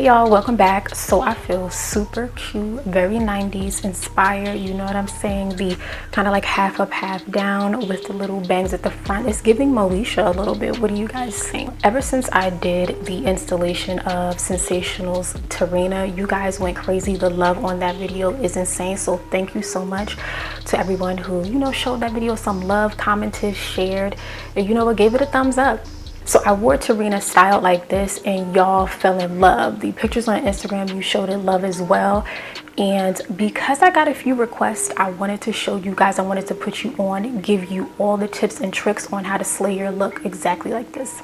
y'all, welcome back. So I feel super cute, very 90s inspired, you know what I'm saying? The kind of like half up, half down with the little bangs at the front. It's giving Moesha a little bit. What do you guys think? Ever since I did the installation of Sensationnel's Tyrina, you guys went crazy. The love on that video is insane. So thank you so much to everyone who, you know, showed that video some love, commented, shared, and you know what, gave it a thumbs up. So I wore Tyrina styled like this and y'all fell in love. The pictures on Instagram, you showed it love as well. And because I got a few requests, I wanted to show you guys, I wanted to put you on, give you all the tips and tricks on how to slay your look exactly like this.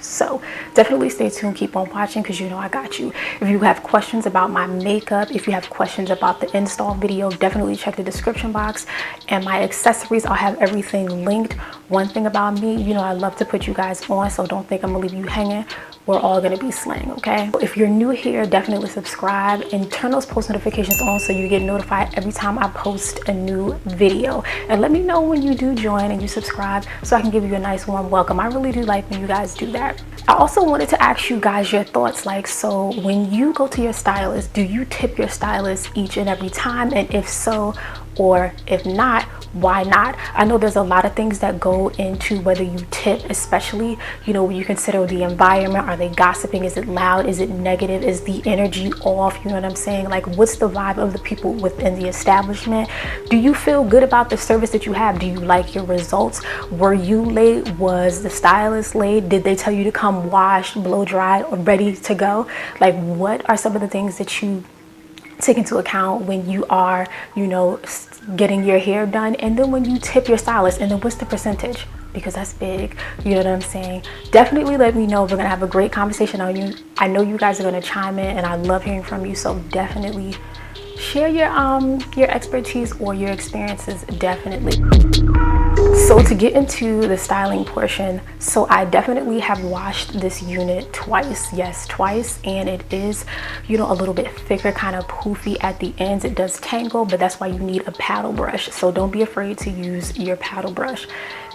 So definitely stay tuned, keep on watching, because you know I got you. If you have questions about my makeup, if you have questions about the install video, definitely check the description box. And my accessories, I'll have everything linked. One thing about me, you know, I love to put you guys on, so don't think I'm gonna leave you hanging. We're all gonna be slaying, okay? If you're new here, definitely subscribe and turn those post notifications on so you get notified every time I post a new video. And let me know when you do join and you subscribe so I can give you a nice warm welcome. I really do like when you guys do that. I also wanted to ask you guys your thoughts, like, so when you go to your stylist, do you tip your stylist each and every time? And if so, or if not, why not? I know there's a lot of things that go into whether you tip, especially, you know, when you consider the environment. Are they gossiping? Is it loud? Is it negative? Is the energy off? You know what I'm saying? Like, what's the vibe of the people within the establishment? Do you feel good about the service that you have? Do you like your results? Were you late? Was the stylist late? Did they tell you to come washed, blow dried, or ready to go? Like, what are some of the things that you take into account when you are, you know, getting your hair done? And then when you tip your stylist, and then what's the percentage? Because that's big, you know what I'm saying? Definitely let me know. We're gonna have a great conversation on you. I know you guys are gonna chime in, and I love hearing from you, so definitely share your expertise or your experiences, definitely. So to get into the styling portion, so I definitely have washed this unit twice. Yes, twice. And it is, you know, a little bit thicker, kind of poofy at the ends. It does tangle, but that's why you need a paddle brush. So don't be afraid to use your paddle brush.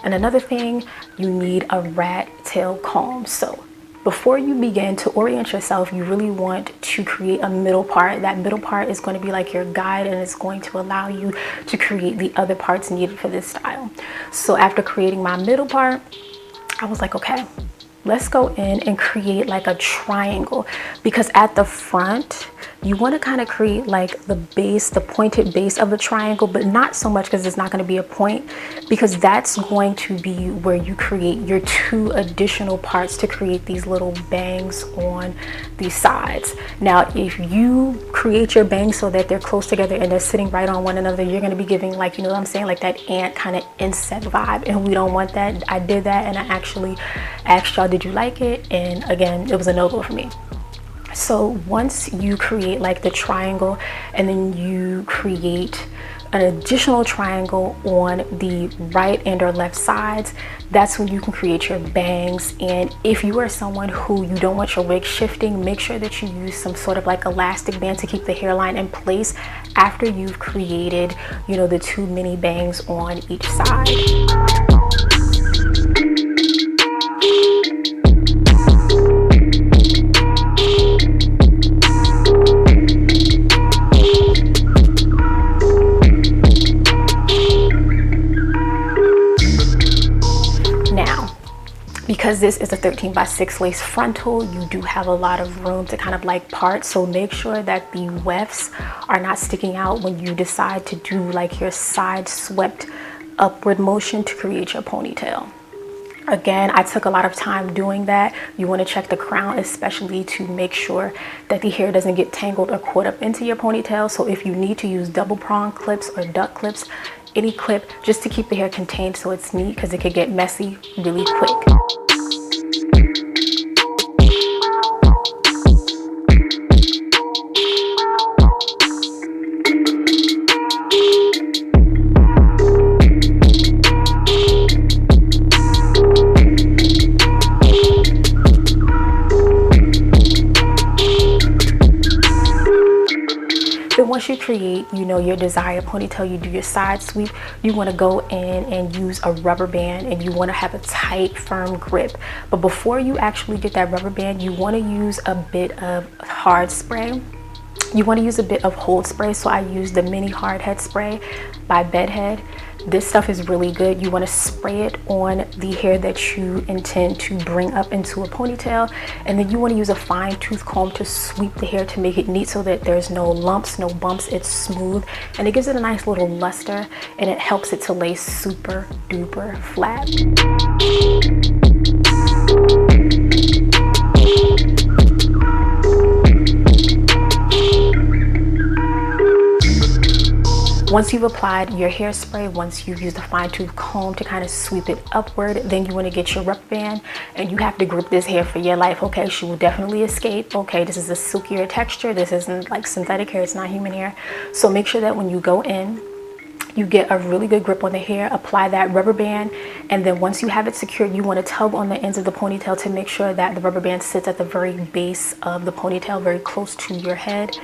And another thing, you need a rat tail comb. So before you begin to orient yourself, you really want to create a middle part. That middle part is going to be like your guide, and it's going to allow you to create the other parts needed for this style. So after creating my middle part, I was like, okay, let's go in and create like a triangle, because at the front, you want to kind of create like the base, the pointed base of the triangle, but not so much because it's not going to be a point, because that's going to be where you create your two additional parts to create these little bangs on the sides. Now, if you create your bangs so that they're close together and they're sitting right on one another, you're going to be giving, like, you know what I'm saying, like that ant kind of insect vibe, and we don't want that. I did that, and I actually asked y'all, did you like it? And again, it was a no-go for me. So once you create like the triangle, and then you create an additional triangle on the right and or left sides, that's when you can create your bangs. And if you are someone who you don't want your wig shifting, make sure that you use some sort of like elastic band to keep the hairline in place after you've created, you know, the two mini bangs on each side. Because this is a 13x6 lace frontal, you do have a lot of room to kind of like part. So make sure that the wefts are not sticking out when you decide to do like your side swept upward motion to create your ponytail. Again, I took a lot of time doing that. You want to check the crown, especially to make sure that the hair doesn't get tangled or caught up into your ponytail. So if you need to use double prong clips or duck clips, any clip, just to keep the hair contained so it's neat, because it could get messy really quick. Once you create, you know, your desired ponytail, you do your side sweep, you want to go in and use a rubber band, and you want to have a tight, firm grip. But before you actually get that rubber band, you want to use a bit of hard spray. You want to use a bit of hold spray. So I use the mini hard head spray by Bedhead. This stuff is really good. You want to spray it on the hair that you intend to bring up into a ponytail, and then you want to use a fine tooth comb to sweep the hair to make it neat so that there's no lumps, no bumps. It's smooth and it gives it a nice little luster, and it helps it to lay super duper flat. Once you've applied your hairspray, once you've used a fine tooth comb to kind of sweep it upward, then you want to get your rubber band, and you have to grip this hair for your life. Okay, she will definitely escape. Okay, this is a silkier texture. This isn't like synthetic hair, it's not human hair. So make sure that when you go in, you get a really good grip on the hair, apply that rubber band, and then once you have it secured, you want to tug on the ends of the ponytail to make sure that the rubber band sits at the very base of the ponytail, very close to your head.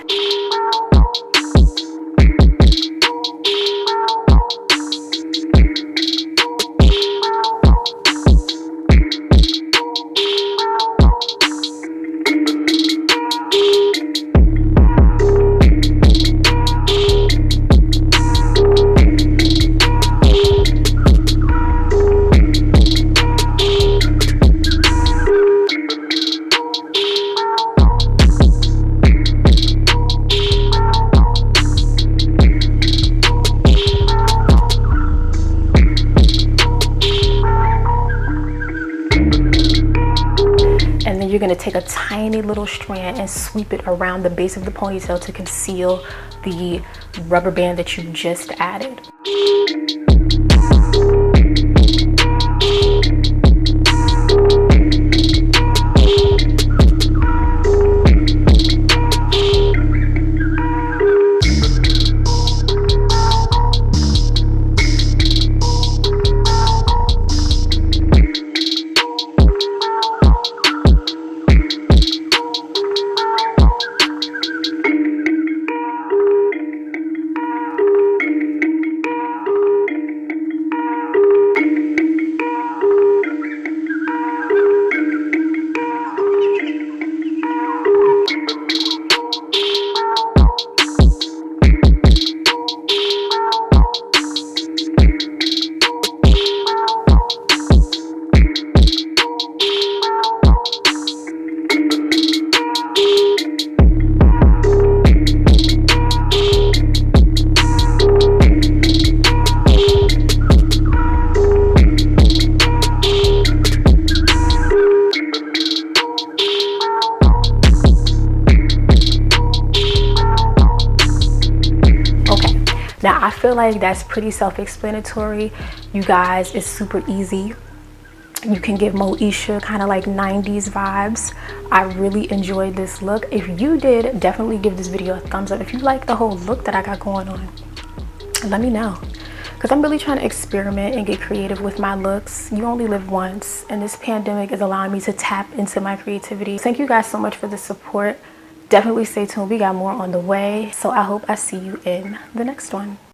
And then you're going to take a tiny little strand and sweep it around the base of the ponytail to conceal the rubber band that you just added. Now I feel like that's pretty self-explanatory, you guys. It's super easy. You can give Moesha kind of like 90s vibes. I really enjoyed this look. If you did, definitely give this video a thumbs up. If you like the whole look that I got going on, let me know, because I'm really trying to experiment and get creative with my looks. You only live once, and this pandemic is allowing me to tap into my creativity. Thank you guys so much for the support. Definitely stay tuned, we got more on the way. So I hope I see you in the next one.